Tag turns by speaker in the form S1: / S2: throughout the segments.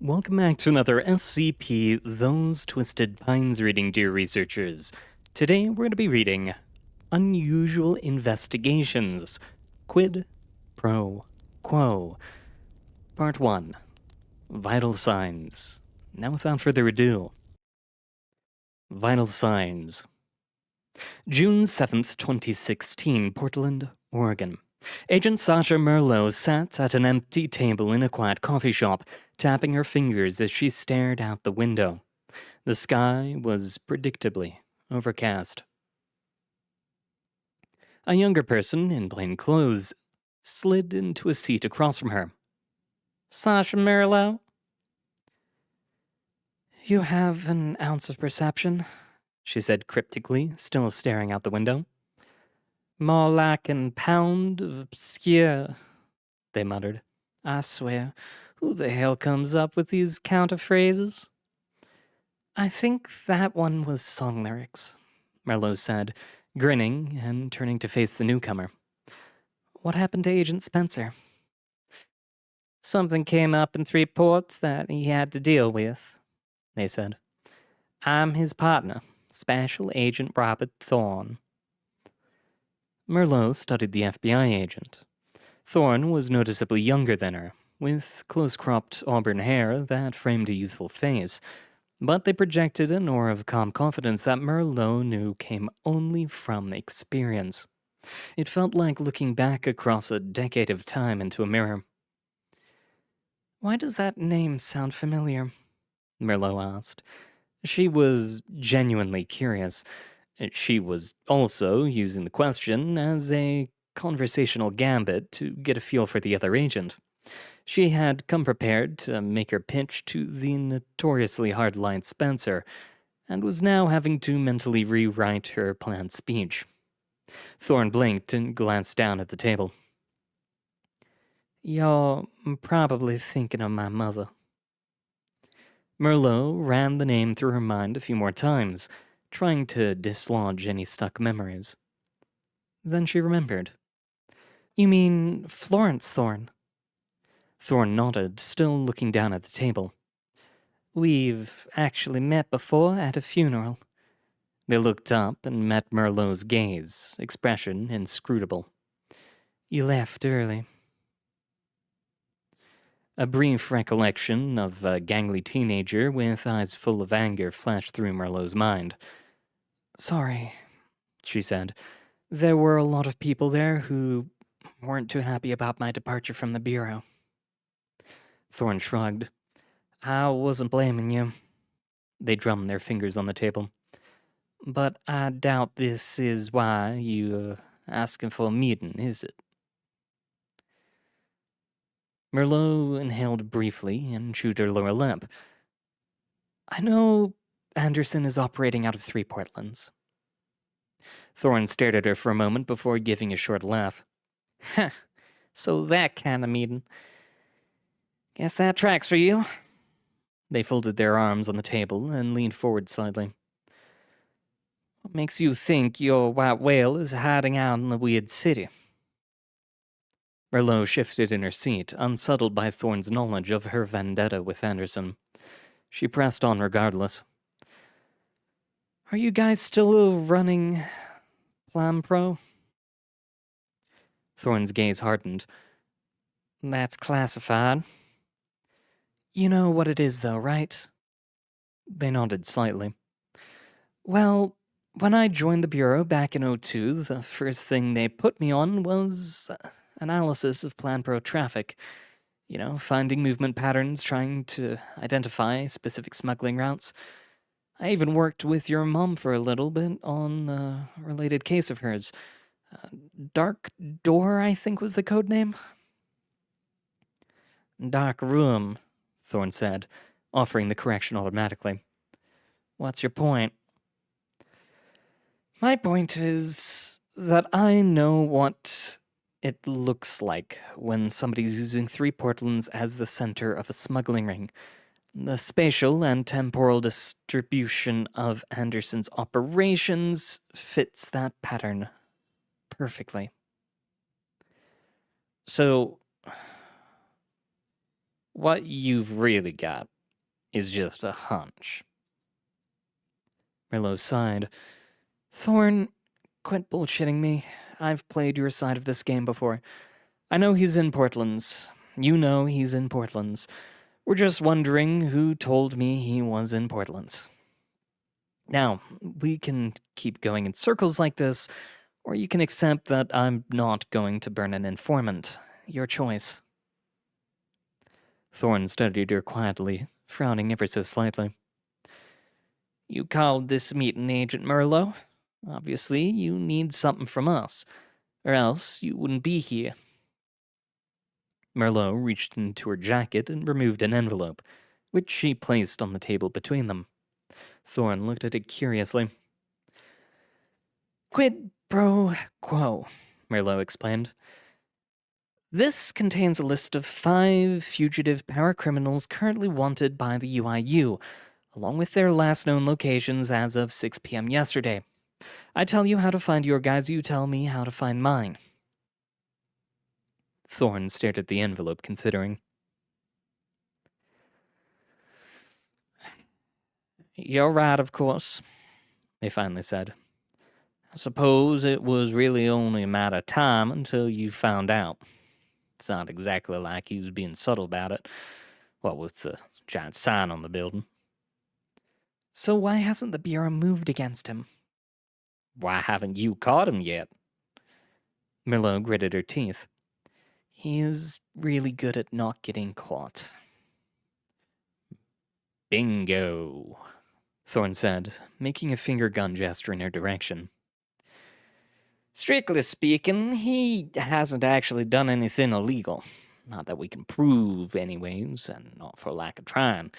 S1: Welcome back to another SCP Those Twisted Pines reading, dear researchers. Today we're going to be reading Unusual Investigations, Quid Pro Quo, Part 1, Vital Signs. Now without further ado, Vital Signs. June 7th, 2016, Portland, Oregon. Agent Sasha Merlot sat at an empty table in a quiet coffee shop, tapping her fingers as she stared out the window. The sky was predictably overcast. A younger person in plain clothes slid into a seat across from her. Sasha Merlot? You have an ounce of perception, she said cryptically, still staring out the window. More like an pound of obscure, they muttered. I swear, who the hell comes up with these counter-phrases? I think that one was song lyrics, Merlot said, grinning and turning to face the newcomer. What happened to Agent Spencer? Something came up in Three Ports that he had to deal with, they said. I'm his partner, Special Agent Robert Thorne. Merlot studied the FBI agent. Thorne was noticeably younger than her, with close-cropped auburn hair that framed a youthful face, but they projected an aura of calm confidence that Merlot knew came only from experience. It felt like looking back across a decade of time into a mirror. Why does that name sound familiar? Merlot asked. She was genuinely curious. She was also using the question as a conversational gambit to get a feel for the other agent. She had come prepared to make her pitch to the notoriously hard-lined Spencer, and was now having to mentally rewrite her planned speech. Thorne blinked and glanced down at the table. You're probably thinking of my mother. Merlot ran the name through her mind a few more times, trying to dislodge any stuck memories. Then she remembered. You mean Florence Thorne? Thorne nodded, still looking down at the table. We've actually met before at a funeral. They looked up and met Merlot's gaze, expression inscrutable. You left early. A brief recollection of a gangly teenager with eyes full of anger flashed through Merlot's mind. Sorry, she said. There were a lot of people there who weren't too happy about my departure from the Bureau. Thorne shrugged. I wasn't blaming you. They drummed their fingers on the table. But I doubt this is why you're asking for a meeting, is it? Merlot inhaled briefly and chewed her lower lip. I know Anderson is operating out of 3 Portlands. Thorne stared at her for a moment before giving a short laugh. Heh, so that kind of meeting. Guess that tracks for you. They folded their arms on the table and leaned forward slightly. What makes you think your white whale is hiding out in the weird city? Merlot shifted in her seat, unsettled by Thorne's knowledge of her vendetta with Anderson. She pressed on regardless. Are you guys still running Plan Pro? Thorne's gaze hardened. That's classified. You know what it is, though, right? They nodded slightly. Well, when I joined the Bureau back in '02, the first thing they put me on was analysis of Plan Pro traffic. You know, finding movement patterns, trying to identify specific smuggling routes. I even worked with your mom for a little bit on a related case of hers. Dark Door, I think was the code name. Dark Room, Thorne said, offering the correction automatically. What's your point? My point is that I know what it looks like when somebody's using 3 Portlands as the center of a smuggling ring. The spatial and temporal distribution of Anderson's operations fits that pattern perfectly. So, what you've really got is just a hunch. Merlot sighed. Thorn, quit bullshitting me. I've played your side of this game before. I know he's in Portland's. You know he's in Portland's. We're just wondering who told me he was in Portland's. Now, we can keep going in circles like this, or you can accept that I'm not going to burn an informant. Your choice. Thorn studied her quietly, frowning ever so slightly. You called this meeting, Agent Merlot. Obviously, you need something from us, or else you wouldn't be here. Merlot reached into her jacket and removed an envelope, which she placed on the table between them. Thorn looked at it curiously. Quid pro quo, Merlot explained. This contains a list of 5 fugitive power criminals currently wanted by the UIU, along with their last known locations as of 6 p.m. yesterday. I tell you how to find your guys, you tell me how to find mine. Thorn stared at the envelope, considering. You're right, of course, they finally said. I suppose it was really only a matter of time until you found out. It's not exactly like he was being subtle about it, what with the giant sign on the building. So why hasn't the Bureau moved against him? Why haven't you caught him yet? Merlot gritted her teeth. He is really good at not getting caught. Bingo, Thorn said, making a finger gun gesture in her direction. Strictly speaking, he hasn't actually done anything illegal. Not that we can prove, anyways, and not for lack of trying.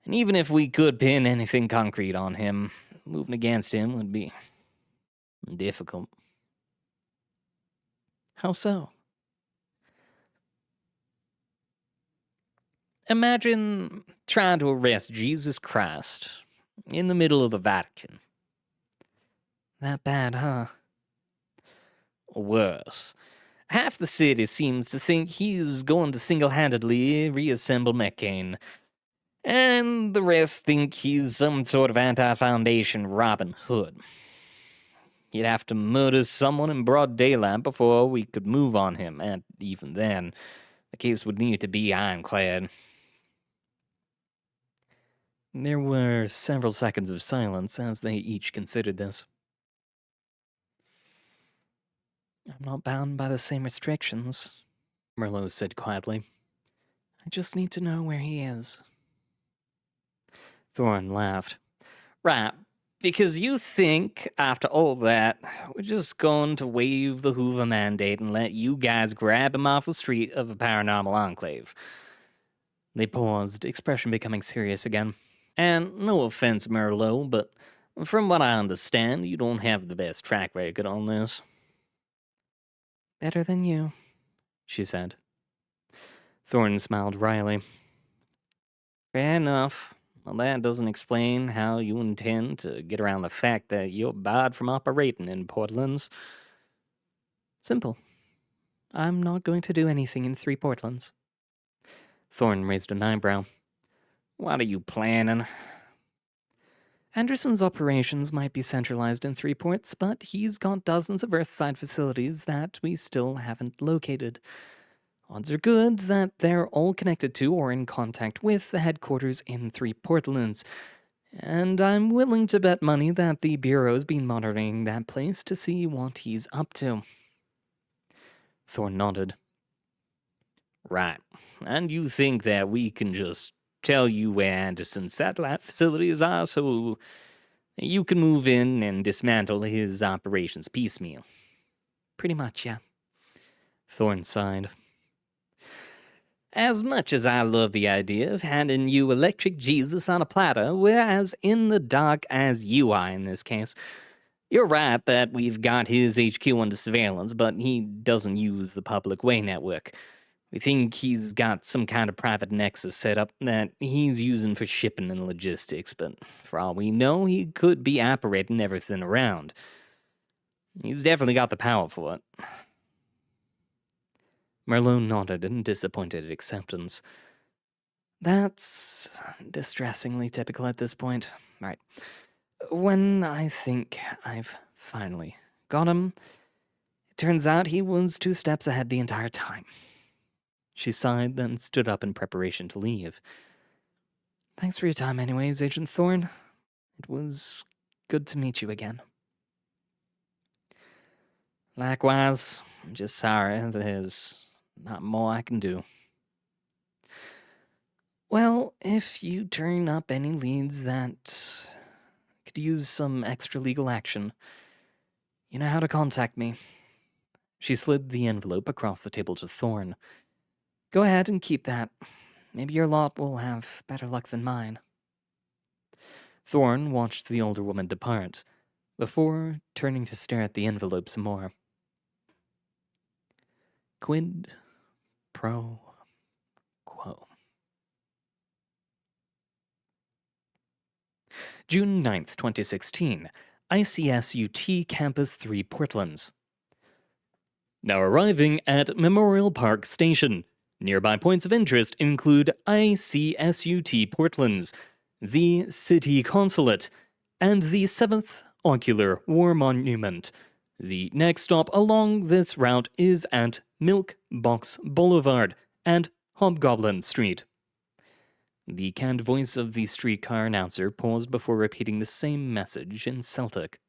S1: And even if we could pin anything concrete on him, moving against him would be difficult. How so? Imagine trying to arrest Jesus Christ in the middle of the Vatican. That bad, huh? Worse. Half the city seems to think he's going to single-handedly reassemble McCain, and the rest think he's some sort of anti-Foundation Robin Hood. He'd have to murder someone in broad daylight before we could move on him, and even then, the case would need to be ironclad. There were several seconds of silence as they each considered this. I'm not bound by the same restrictions, Merlot said quietly. I just need to know where he is. Thorn laughed. Right, because you think, after all that, we're just going to waive the Hoover mandate and let you guys grab him off the street of a paranormal enclave. They paused, expression becoming serious again. And no offense, Merlot, but from what I understand, you don't have the best track record on this. Better than you, she said. Thorn smiled wryly. Fair enough. Well, that doesn't explain how you intend to get around the fact that you're barred from operating in Portlands. Simple. I'm not going to do anything in 3 Portlands. Thorn raised an eyebrow. What are you planning? Anderson's operations might be centralized in 3 ports, but he's got dozens of Earthside facilities that we still haven't located. Odds are good that they're all connected to or in contact with the headquarters in 3 Portlands, and I'm willing to bet money that the Bureau's been monitoring that place to see what he's up to. Thorn nodded. Right. And you think that we can just tell you where Anderson's satellite facilities are so you can move in and dismantle his operations piecemeal? Pretty much, yeah. Thorn sighed. As much as I love the idea of handing you electric Jesus on a platter, we're as in the dark as you are in this case. You're right that we've got his HQ under surveillance, but he doesn't use the public way network. We think he's got some kind of private nexus set up that he's using for shipping and logistics, but for all we know, he could be operating everything around. He's definitely got the power for it. Merlot nodded in disappointed acceptance. That's distressingly typical at this point. Right. When I think I've finally got him, it turns out he was 2 steps ahead the entire time. She sighed, then stood up in preparation to leave. Thanks for your time anyways, Agent Thorne. It was good to meet you again. Likewise, I'm just sorry there's not more I can do. Well, if you turn up any leads that could use some extra legal action, you know how to contact me. She slid the envelope across the table to Thorne. Go ahead and keep that. Maybe your lot will have better luck than mine. Thorne watched the older woman depart, before turning to stare at the envelope some more. Quid pro quo. June 9th, 2016. ICSUT Campus 3 Portlands. Now arriving at Memorial Park Station. Nearby points of interest include ICSUT Portlands, the City Consulate, and the 7th Ocular War Monument. The next stop along this route is at Milk Box Boulevard and Hobgoblin Street. The canned voice of the streetcar announcer paused before repeating the same message in Celtic.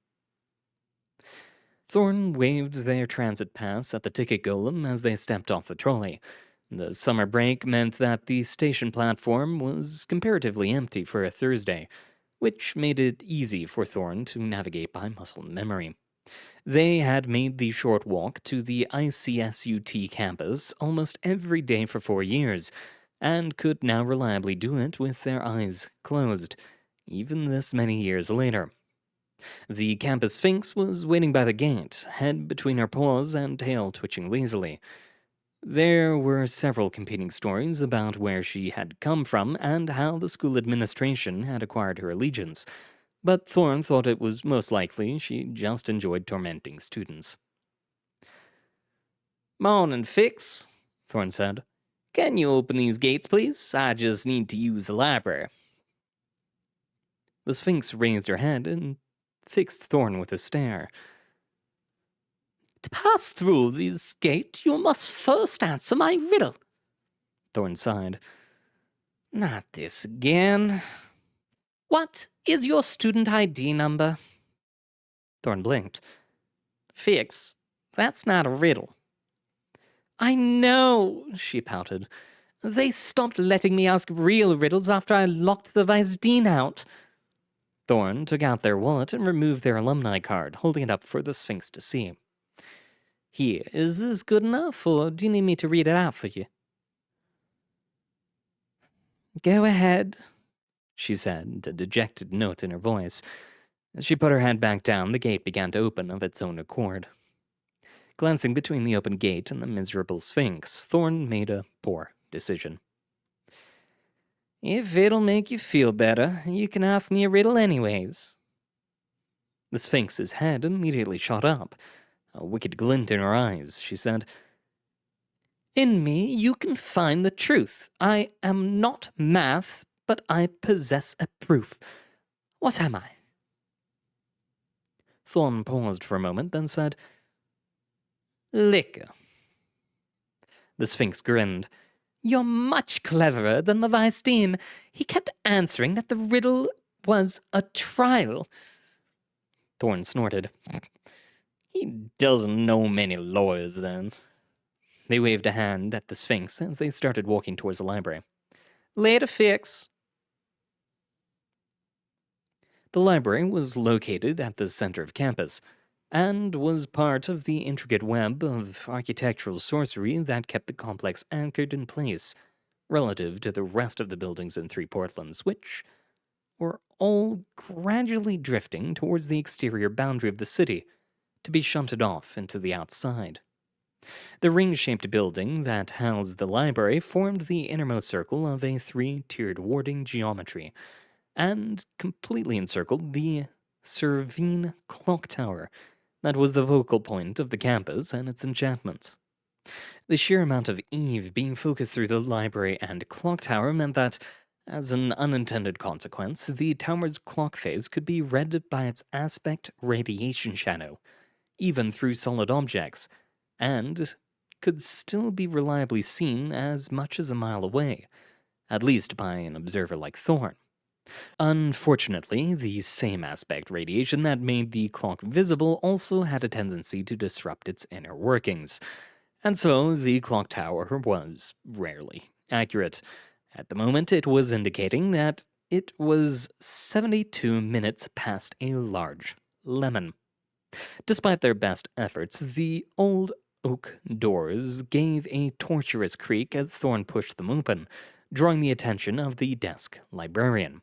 S1: Thorne waved their transit pass at the ticket golem as they stepped off the trolley. The summer break meant that the station platform was comparatively empty for a Thursday, which made it easy for Thorne to navigate by muscle memory. They had made the short walk to the ICSUT campus almost every day for 4 years, and could now reliably do it with their eyes closed, even this many years later. The campus sphinx was waiting by the gate, head between her paws and tail twitching lazily. There were several competing stories about where she had come from and how the school administration had acquired her allegiance, but Thorne thought it was most likely she just enjoyed tormenting students. "Morning, Fix," Thorne said. "Can you open these gates, please? I just need to use the library." The Sphinx raised her head and fixed Thorne with a stare. "To pass through this gate, you must first answer my riddle." Thorne sighed. "Not this again." "What is your student ID number?" Thorne blinked. "Fix, that's not a riddle." "I know," she pouted. "They stopped letting me ask real riddles after I locked the Vice Dean out." Thorne took out their wallet and removed their alumni card, holding it up for the Sphinx to see. "Here, is this good enough, or do you need me to read it out for you?" "Go ahead," she said, a dejected note in her voice. As she put her head back down, the gate began to open of its own accord. Glancing between the open gate and the miserable Sphinx, Thorne made a poor decision. "If it'll make you feel better, you can ask me a riddle anyways." The Sphinx's head immediately shot up. A wicked glint in her eyes, she said, "In me you can find the truth. I am not math, but I possess a proof. What am I?" Thorne paused for a moment, then said, "Liquor." The Sphinx grinned. "You're much cleverer than the Vice Dean. He kept answering that the riddle was a trial." Thorne snorted. "He doesn't know many lawyers, then." They waved a hand at the Sphinx as they started walking towards the library. "Later, Fix." The library was located at the center of campus, and was part of the intricate web of architectural sorcery that kept the complex anchored in place relative to the rest of the buildings in Three Portlands, which were all gradually drifting towards the exterior boundary of the city to be shunted off into the outside. The ring-shaped building that housed the library formed the innermost circle of a 3-tiered warding geometry, and completely encircled the Servine clock tower that was the focal point of the campus and its enchantments. The sheer amount of Eve being focused through the library and clock tower meant that, as an unintended consequence, the tower's clock phase could be read by its aspect radiation shadow, even through solid objects, and could still be reliably seen as much as a mile away, at least by an observer like Thorn. Unfortunately, the same aspect radiation that made the clock visible also had a tendency to disrupt its inner workings, and so the clock tower was rarely accurate. At the moment, it was indicating that it was 72 minutes past a large lemon. Despite their best efforts, the old oak doors gave a torturous creak as Thorn pushed them open, drawing the attention of the desk librarian.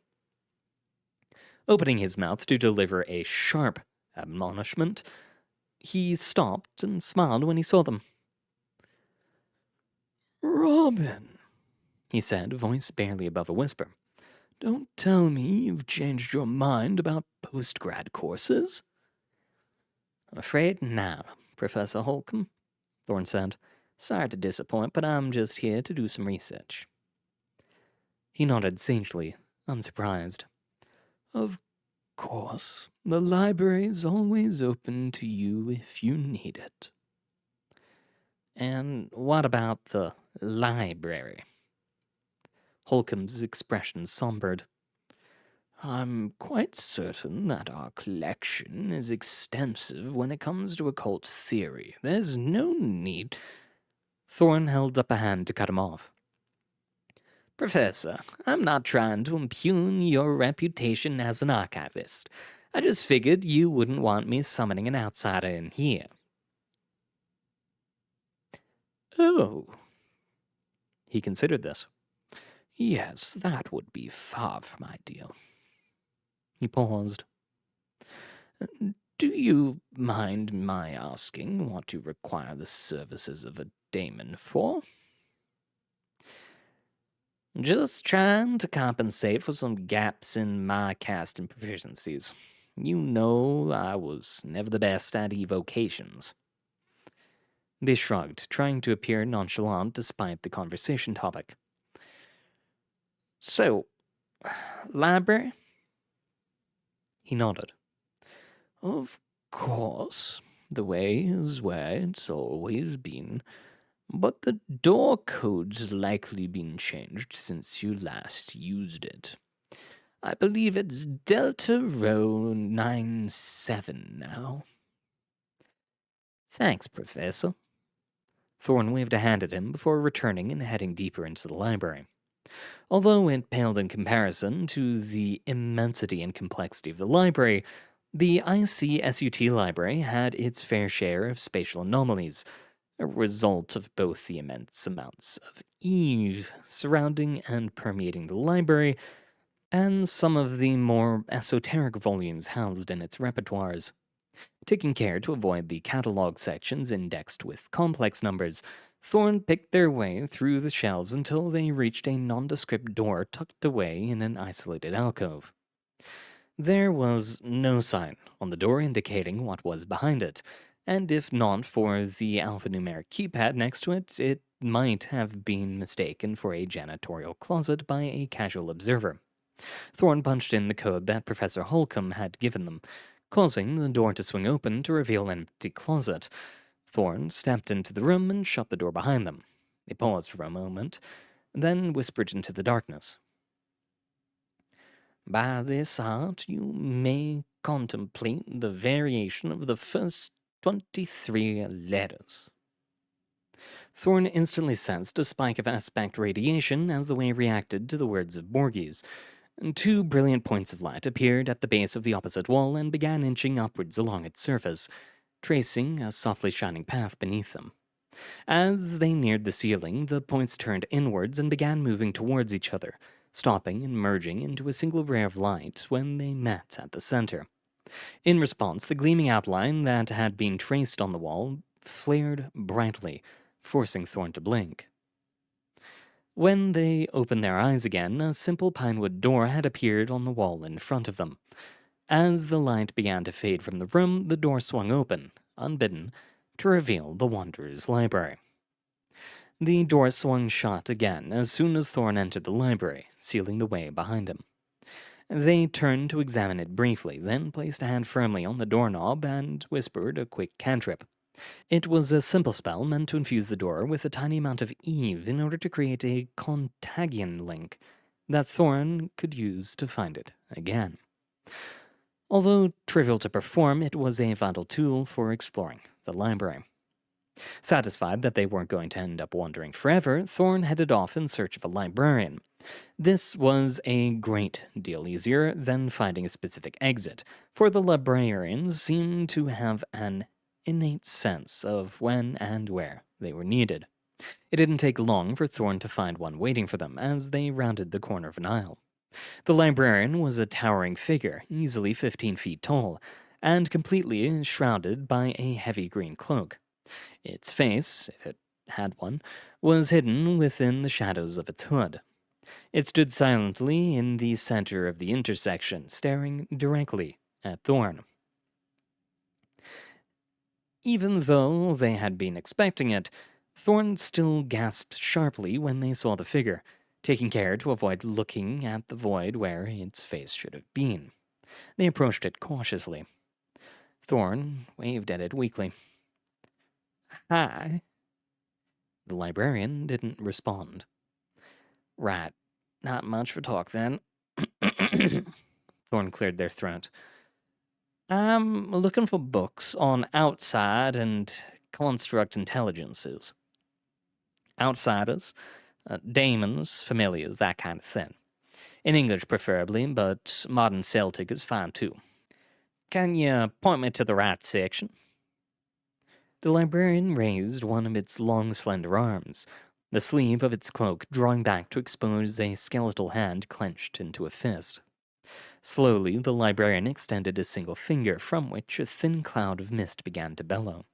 S1: Opening his mouth to deliver a sharp admonishment, he stopped and smiled when he saw them. "Robin," he said, voice barely above a whisper, "don't tell me you've changed your mind about postgrad courses?" "I'm afraid not, Professor Holcomb," Thorne said. "Sorry to disappoint, but I'm just here to do some research." He nodded sagely, unsurprised. "Of course, the library's always open to you if you need it." "And what about the library?" Holcomb's expression sombered. "I'm quite certain that our collection is extensive when it comes to occult theory. There's no need—" Thorne held up a hand to cut him off. "Professor, I'm not trying to impugn your reputation as an archivist. I just figured you wouldn't want me summoning an outsider in here." "Oh." He considered this. "Yes, that would be far from ideal." He paused. "Do you mind my asking what you require the services of a daemon for?" "Just trying to compensate for some gaps in my caste and proficiencies. You know I was never the best at evocations." They shrugged, trying to appear nonchalant despite the conversation topic. "So, library?" He nodded. "Of course, the way is where it's always been, but the door code's likely been changed since you last used it. I believe it's Delta Rho 97 now." "Thanks, Professor." Thorne waved a hand at him before returning and heading deeper into the library. Although it paled in comparison to the immensity and complexity of the library, the ICSUT library had its fair share of spatial anomalies, a result of both the immense amounts of Eve surrounding and permeating the library, and some of the more esoteric volumes housed in its repertoires. Taking care to avoid the catalog sections indexed with complex numbers, Thorne picked their way through the shelves until they reached a nondescript door tucked away in an isolated alcove. There was no sign on the door indicating what was behind it, and if not for the alphanumeric keypad next to it, it might have been mistaken for a janitorial closet by a casual observer. Thorne punched in the code that Professor Holcomb had given them, causing the door to swing open to reveal an empty closet. Thorne stepped into the room and shut the door behind them. They paused for a moment, then whispered into the darkness. "By this art, you may contemplate the variation of the first 23 letters." Thorne instantly sensed a spike of aspect radiation as the way reacted to the words of Borges. Two brilliant points of light appeared at the base of the opposite wall and began inching upwards along its surface, tracing a softly shining path beneath them. As they neared the ceiling, the points turned inwards and began moving towards each other, stopping and merging into a single ray of light when they met at the center. In response, the gleaming outline that had been traced on the wall flared brightly, forcing Thorne to blink. When they opened their eyes again, a simple pinewood door had appeared on the wall in front of them. As the light began to fade from the room, the door swung open, unbidden, to reveal the Wanderer's library. The door swung shut again as soon as Thorn entered the library, sealing the way behind him. They turned to examine it briefly, then placed a hand firmly on the doorknob and whispered a quick cantrip. It was a simple spell meant to infuse the door with a tiny amount of Eve in order to create a contagion link that Thorn could use to find it again. Although trivial to perform, it was a vital tool for exploring the library. Satisfied that they weren't going to end up wandering forever, Thorn headed off in search of a librarian. This was a great deal easier than finding a specific exit, for the librarians seemed to have an innate sense of when and where they were needed. It didn't take long for Thorn to find one waiting for them as they rounded the corner of an aisle. The librarian was a towering figure, easily 15 feet tall, and completely shrouded by a heavy green cloak. Its face, if it had one, was hidden within the shadows of its hood. It stood silently in the center of the intersection, staring directly at Thorn. Even though they had been expecting it, Thorn still gasped sharply when they saw the figure, taking care to avoid looking at the void where its face should have been. They approached it cautiously. Thorn waved at it weakly. "Hi." The librarian didn't respond. "Right. Not much for talk, then." Thorn cleared their throat. "I'm looking for books on outside and construct intelligences. Outsiders, daemons, familiars, that kind of thing. In English, preferably, but modern Celtic is fine, too. Can you point me to the right section?" The librarian raised one of its long, slender arms, the sleeve of its cloak drawing back to expose a skeletal hand clenched into a fist. Slowly, the librarian extended a single finger from which a thin cloud of mist began to bellow.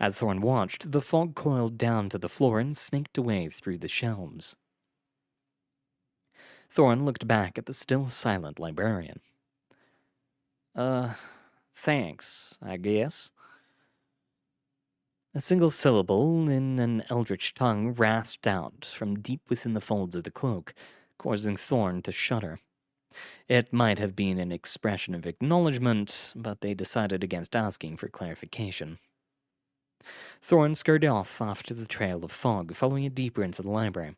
S1: As Thorn watched, the fog coiled down to the floor and snaked away through the shelves. Thorn looked back at the still silent librarian. Thanks, I guess." A single syllable in an eldritch tongue rasped out from deep within the folds of the cloak, causing Thorn to shudder. It might have been an expression of acknowledgement, but they decided against asking for clarification. Thorn scurried off after the trail of fog, following it deeper into the library.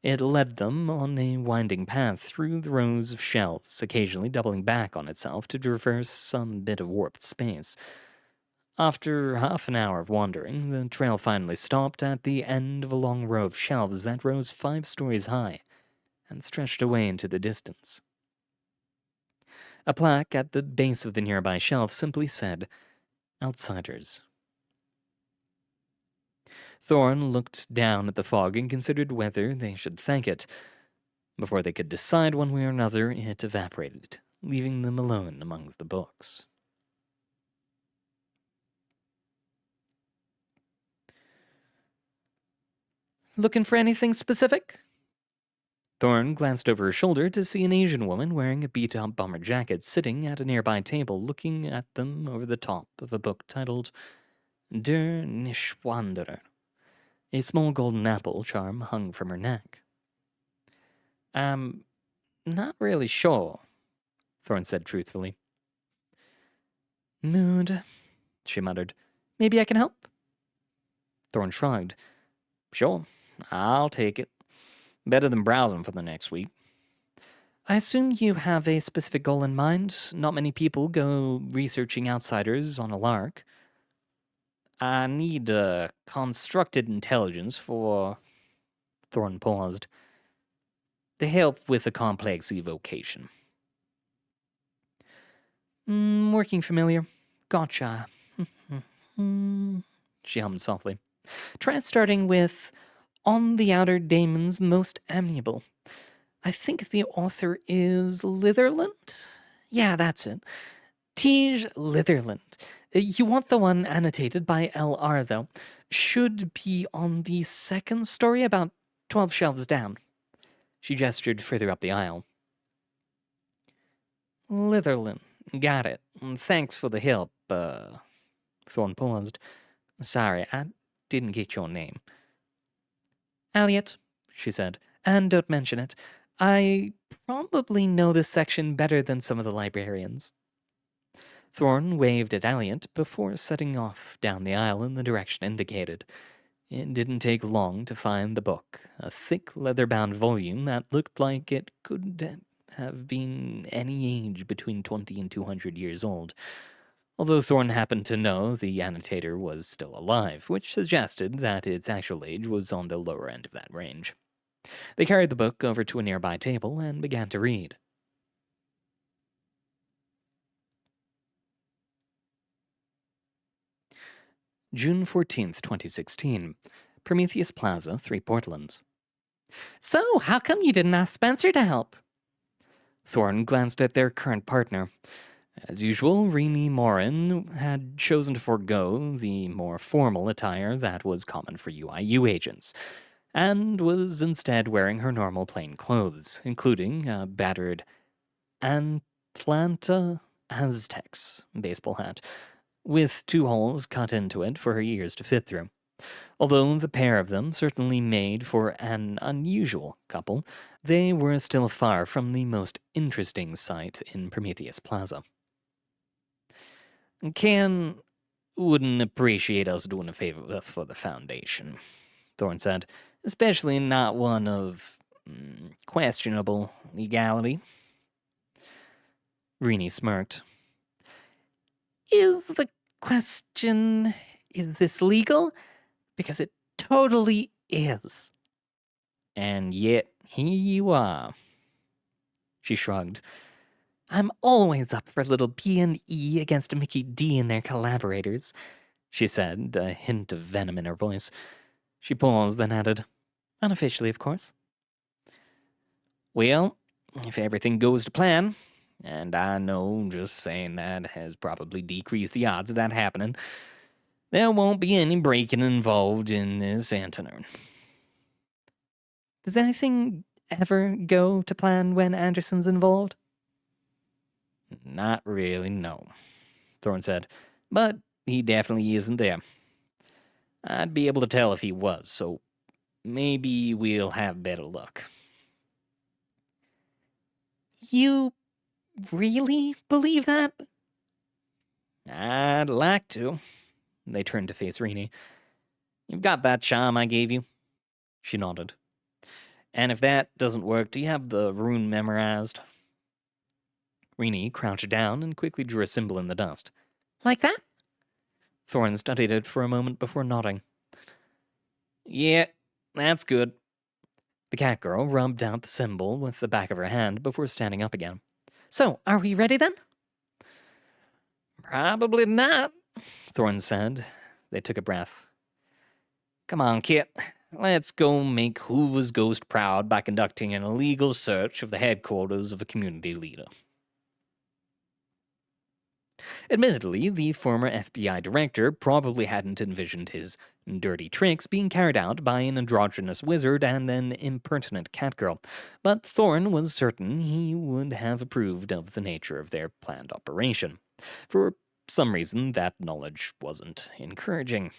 S1: It led them on a winding path through the rows of shelves, occasionally doubling back on itself to traverse some bit of warped space. After half an hour of wandering, the trail finally stopped at the end of a long row of shelves that rose 5 stories high and stretched away into the distance. A plaque at the base of the nearby shelf simply said, "Outsiders." Thorn looked down at the fog and considered whether they should thank it. Before they could decide one way or another, it evaporated, leaving them alone amongst the books. "Looking for anything specific?" Thorn glanced over her shoulder to see an Asian woman wearing a beat-up bomber jacket sitting at a nearby table looking at them over the top of a book titled Der Nischwanderer. A small golden apple charm hung from her neck. "I'm not really sure," Thorn said truthfully. "Mood," she muttered. "Maybe I can help?" Thorn shrugged. "Sure, I'll take it. Better than browsing for the next week." "I assume you have a specific goal in mind. Not many people go researching outsiders on a lark." "I need constructed intelligence for..." Thorn paused. "To help with a complex evocation." Working familiar. Gotcha." She hummed softly. "Try starting with On the Outer Daemons Most Amiable. I think the author is Litherland? Yeah, that's it. Tej Litherland. You want the one annotated by LR, though. Should be on the second story, about 12 shelves down." She gestured further up the aisle. "Litherland. Got it. Thanks for the help, Thorn paused. "Sorry, I didn't get your name." Elliot, she said, and don't mention it. I probably know this section better than some of the librarians. Thorn waved at Elliot before setting off down the aisle in the direction indicated. It didn't take long to find the book, a thick leather-bound volume that looked like it could have been any age between 20 and 200 years old. Although Thorn happened to know the annotator was still alive, which suggested that its actual age was on the lower end of that range. They carried the book over to a nearby table and began to read. June 14th, 2016. Prometheus Plaza, 3 Portlands. So, how come you didn't ask Spencer to help? Thorn glanced at their current partner. As usual, Renee Morin had chosen to forego the more formal attire that was common for UIU agents, and was instead wearing her normal plain clothes, including a battered Atlanta Aztecs baseball hat, with 2 holes cut into it for her ears to fit through. Although the pair of them certainly made for an unusual couple, they were still far from the most interesting sight in Prometheus Plaza. Can wouldn't appreciate us doing a favor for the Foundation, Thorn said, especially not one of questionable legality. Renee smirked. Is the question, is this legal? Because it totally is. And yet, here you are. She shrugged. I'm always up for a little P&E against Mickey D and their collaborators, she said, a hint of venom in her voice. She paused, then added, unofficially, of course. Well, if everything goes to plan, and I know just saying that has probably decreased the odds of that happening, there won't be any breaking involved in this antenna. Does anything ever go to plan when Anderson's involved? Not really, no, Thorn said. But he definitely isn't there. I'd be able to tell if he was, so maybe we'll have better luck. You really believe that? I'd like to. They turned to face Renee. You've got that charm I gave you? She nodded. And if that doesn't work, do you have the rune memorized? Renee crouched down and quickly drew a symbol in the dust. Like that? Thorn studied it for a moment before nodding. Yeah, that's good. The cat girl rubbed out the symbol with the back of her hand before standing up again. So, are we ready then? Probably not, Thorn said. They took a breath. Come on, Kit. Let's go make Hoover's ghost proud by conducting an illegal search of the headquarters of a community leader. Admittedly, the former FBI director probably hadn't envisioned his dirty tricks being carried out by an androgynous wizard and an impertinent catgirl, but Thorn was certain he would have approved of the nature of their planned operation. For some reason, that knowledge wasn't encouraging.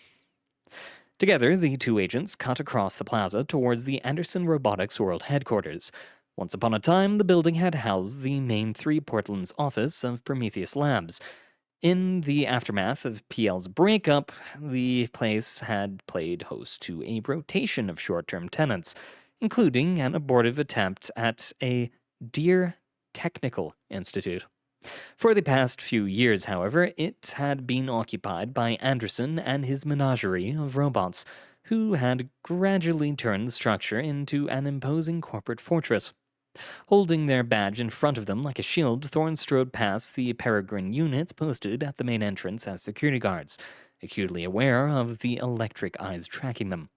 S1: Together, the 2 agents cut across the plaza towards the Anderson Robotics World Headquarters. Once upon a time, the building had housed the main 3 Portland's office of Prometheus Labs. In the aftermath of PL's breakup, the place had played host to a rotation of short-term tenants, including an abortive attempt at a Deer Technical Institute. For the past few years, however, it had been occupied by Anderson and his menagerie of robots, who had gradually turned the structure into an imposing corporate fortress. Holding their badge in front of them like a shield, Thorn strode past the peregrine units posted at the main entrance as security guards, acutely aware of the electric eyes tracking them.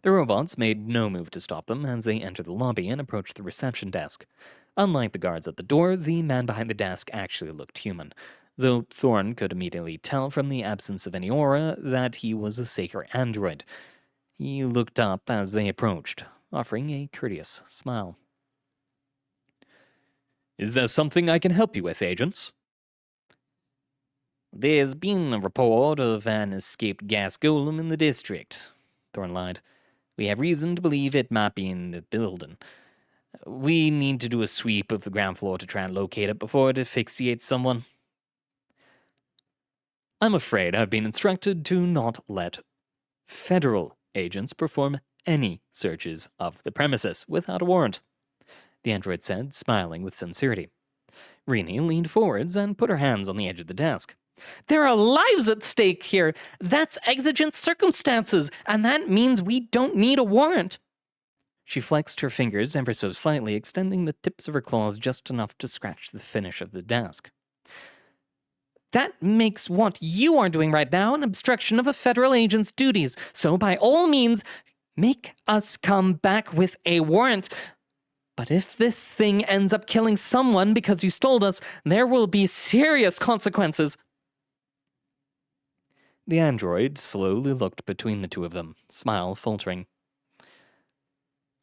S1: The robots made no move to stop them as they entered the lobby and approached the reception desk. Unlike the guards at the door, the man behind the desk actually looked human, though Thorn could immediately tell from the absence of any aura that he was a Saker android. He looked up as they approached, offering a courteous smile. Is there something I can help you with, agents? There's been a report of an escaped gas golem in the district, Thorn lied. We have reason to believe it might be in the building. We need to do a sweep of the ground floor to try and locate it before it asphyxiates someone. I'm afraid I've been instructed to not let federal agents perform any searches of the premises without a warrant, the android said, smiling with sincerity. Rini leaned forwards and put her hands on the edge of the desk. There are lives at stake here. That's exigent circumstances, and that means we don't need a warrant. She flexed her fingers ever so slightly, extending the tips of her claws just enough to scratch the finish of the desk. That makes what you are doing right now an obstruction of a federal agent's duties, so by all means, make us come back with a warrant. But if this thing ends up killing someone because you stole us, there will be serious consequences. The android slowly looked between the two of them, smile faltering.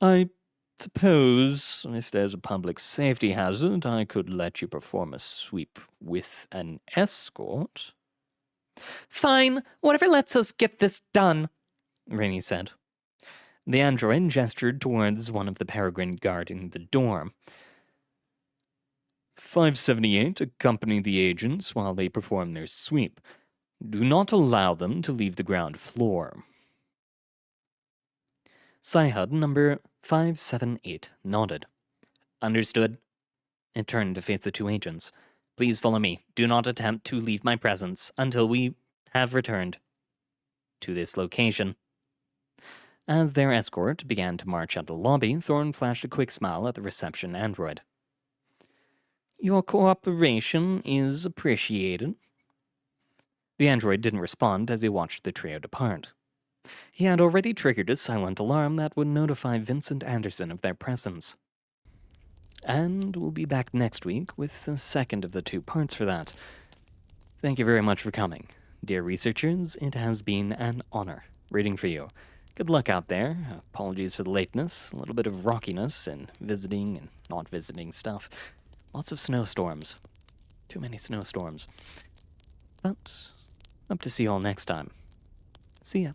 S1: I suppose if there's a public safety hazard, I could let you perform a sweep with an escort. Fine, whatever lets us get this done, Rainey said. The android gestured towards one of the peregrine guarding the door. 578 accompany the agents while they perform their sweep. Do not allow them to leave the ground floor. Sci-HUD number 578 nodded. Understood. It turned to face the two agents. Please follow me. Do not attempt to leave my presence until we have returned to this location. As their escort began to march out the lobby, Thorne flashed a quick smile at the reception android. Your cooperation is appreciated. The android didn't respond as he watched the trio depart. He had already triggered a silent alarm that would notify Vincent Anderson of their presence. And we'll be back next week with the second of the 2 parts for that. Thank you very much for coming. Dear researchers, it has been an honor reading for you. Good luck out there. Apologies for the lateness, a little bit of rockiness and visiting and not visiting stuff. Lots of snowstorms. Too many snowstorms. But, hope to see you all next time. See ya.